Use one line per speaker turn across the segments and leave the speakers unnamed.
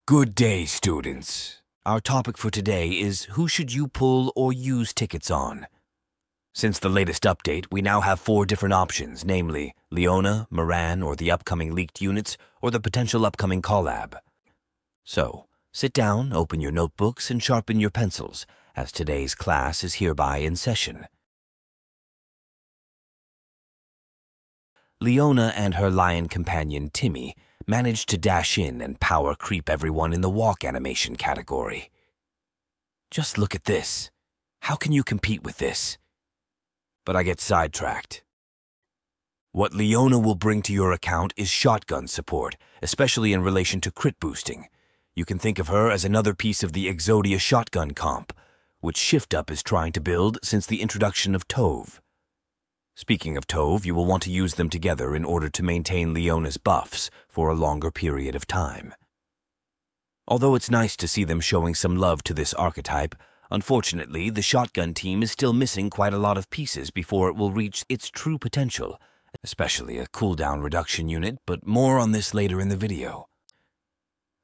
Good day, students. Our topic for today is who should you pull or use tickets on? Since the latest update, we now have 4 different options, namely Leona, Moran, or the upcoming leaked units, or the potential upcoming Collab. So, sit down, open your notebooks, and sharpen your pencils, as today's class is hereby in session. Leona and her lion companion Timmy managed to dash in and power creep everyone in the walk animation category. Just look at this. How can you compete with this? But I get sidetracked. What Leona will bring to your account is shotgun support, especially in relation to crit boosting. You can think of her as another piece of the Exodia shotgun comp, which Shift Up is trying to build since the introduction of Tove. Speaking of Tove, you will want to use them together in order to maintain Leona's buffs for a longer period of time. Although it's nice to see them showing some love to this archetype, unfortunately, the shotgun team is still missing quite a lot of pieces before it will reach its true potential, especially a cooldown reduction unit, but more on this later in the video.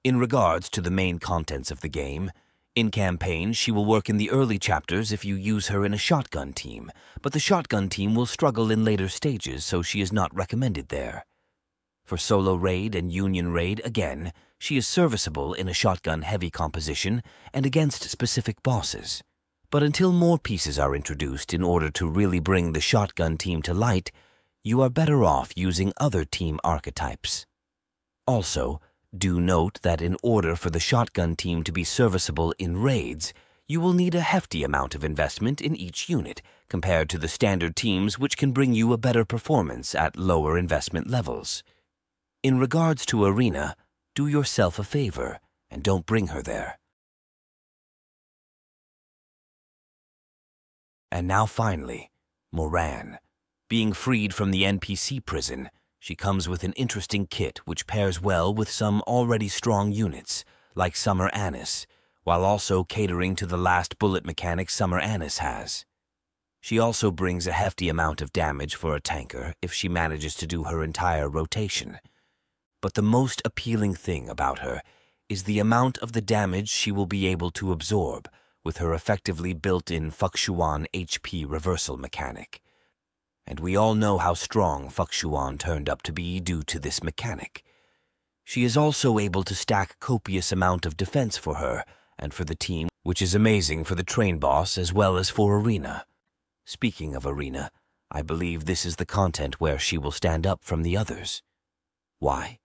In regards to the main contents of the game, in campaign, she will work in the early chapters if you use her in a shotgun team, but the shotgun team will struggle in later stages, so she is not recommended there. For solo raid and union raid, again, she is serviceable in a shotgun-heavy composition and against specific bosses. But until more pieces are introduced in order to really bring the shotgun team to light, you are better off using other team archetypes. Also, do note that in order for the shotgun team to be serviceable in raids, you will need a hefty amount of investment in each unit, compared to the standard teams which can bring you a better performance at lower investment levels. In regards to Arena, do yourself a favor and don't bring her there. And now finally, Moran. Being freed from the NPC prison, she comes with an interesting kit which pairs well with some already strong units, like Summer Anise, while also catering to the last bullet mechanic Summer Anise has. She also brings a hefty amount of damage for a tanker if she manages to do her entire rotation. But the most appealing thing about her is the amount of the damage she will be able to absorb with her effectively built-in Fuxuan HP reversal mechanic. And we all know how strong Fuxuan turned up to be due to this mechanic. She is also able to stack copious amount of defense for her and for the team, which is amazing for the train boss as well as for Arena. Speaking of Arena, I believe this is the content where she will stand up from the others. Why?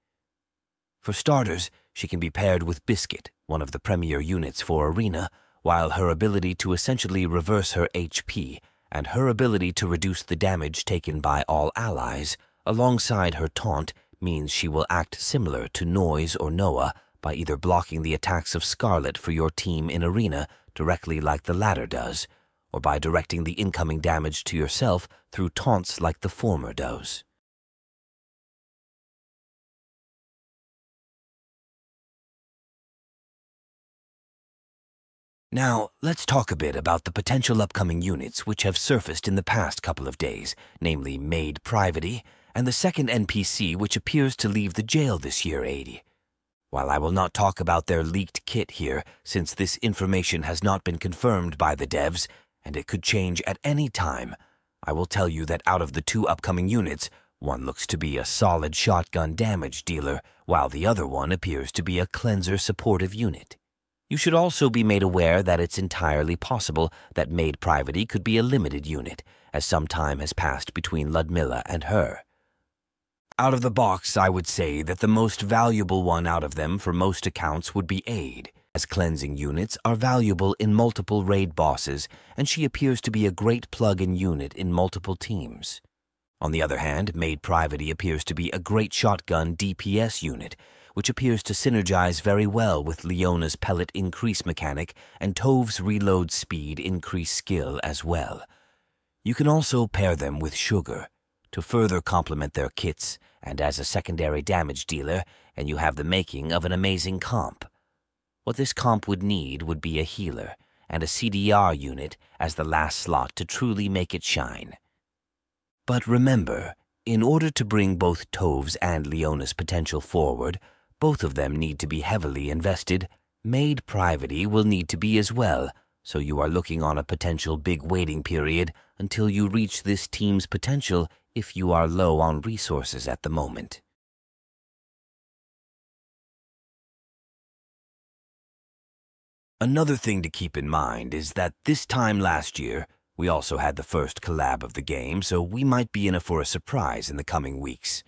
For starters, she can be paired with Biscuit, one of the premier units for Arena, while her ability to essentially reverse her HP and her ability to reduce the damage taken by all allies, alongside her taunt, means she will act similar to Noise or Noah by either blocking the attacks of Scarlet for your team in Arena directly like the latter does, or by directing the incoming damage to yourself through taunts like the former does. Now, let's talk a bit about the potential upcoming units which have surfaced in the past couple of days, namely Maid Privaty and the second NPC which appears to leave the jail this year, 80. While I will not talk about their leaked kit here, since this information has not been confirmed by the devs, and it could change at any time, I will tell you that out of the 2 upcoming units, one looks to be a solid shotgun damage dealer, while the other one appears to be a cleanser supportive unit. You should also be made aware that it's entirely possible that Maid Privaty could be a limited unit, as some time has passed between Ludmilla and her. Out of the box, I would say that the most valuable one out of them for most accounts would be Aid, as cleansing units are valuable in multiple raid bosses, and she appears to be a great plug-in unit in multiple teams. On the other hand, Maid Privaty appears to be a great shotgun DPS unit, which appears to synergize very well with Leona's pellet increase mechanic and Tove's reload speed increase skill as well. You can also pair them with Sugar to further complement their kits and as a secondary damage dealer, and you have the making of an amazing comp. What this comp would need would be a healer and a CDR unit as the last slot to truly make it shine. But remember, in order to bring both Tove's and Leona's potential forward, Both of them need to be heavily invested. Maid Privaty will need to be as well, so you are looking on a potential big waiting period until you reach this team's potential if you are low on resources at the moment. Another thing to keep in mind is that this time last year, we also had the first collab of the game, so we might be in for a surprise in the coming weeks.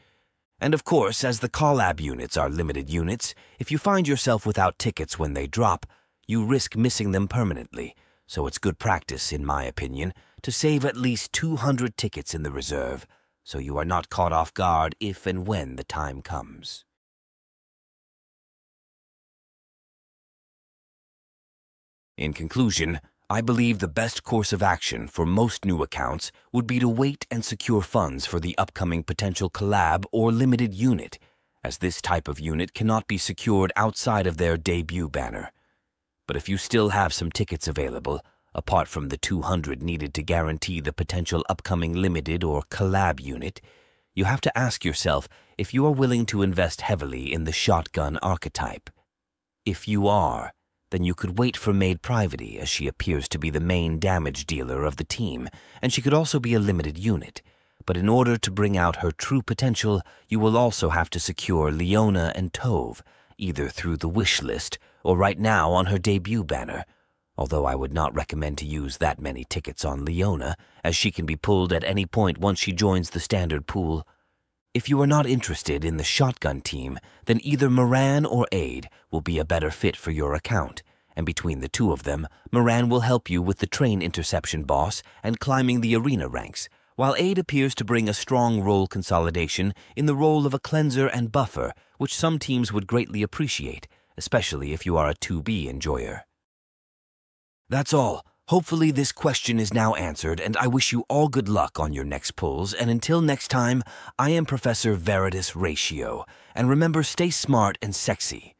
And of course, as the Collab units are limited units, if you find yourself without tickets when they drop, you risk missing them permanently, so it's good practice, in my opinion, to save at least 200 tickets in the reserve, so you are not caught off guard if and when the time comes. In conclusion, I believe the best course of action for most new accounts would be to wait and secure funds for the upcoming potential collab or limited unit, as this type of unit cannot be secured outside of their debut banner. But if you still have some tickets available, apart from the 200 needed to guarantee the potential upcoming limited or collab unit, you have to ask yourself if you are willing to invest heavily in the shotgun archetype. If you are, then you could wait for Maid Privaty, as she appears to be the main damage dealer of the team, and she could also be a limited unit. But in order to bring out her true potential, you will also have to secure Leona and Tove, either through the wish list or right now on her debut banner, although I would not recommend to use that many tickets on Leona, as she can be pulled at any point once she joins the standard pool. If you are not interested in the shotgun team, then either Moran or Aid will be a better fit for your account, and between the two of them, Moran will help you with the train interception boss and climbing the arena ranks, while Aid appears to bring a strong role consolidation in the role of a cleanser and buffer, which some teams would greatly appreciate, especially if you are a 2B enjoyer. That's all. Hopefully this question is now answered, and I wish you all good luck on your next pulls, and until next time, I am Professor Veritas Ratio, and remember, stay smart and sexy.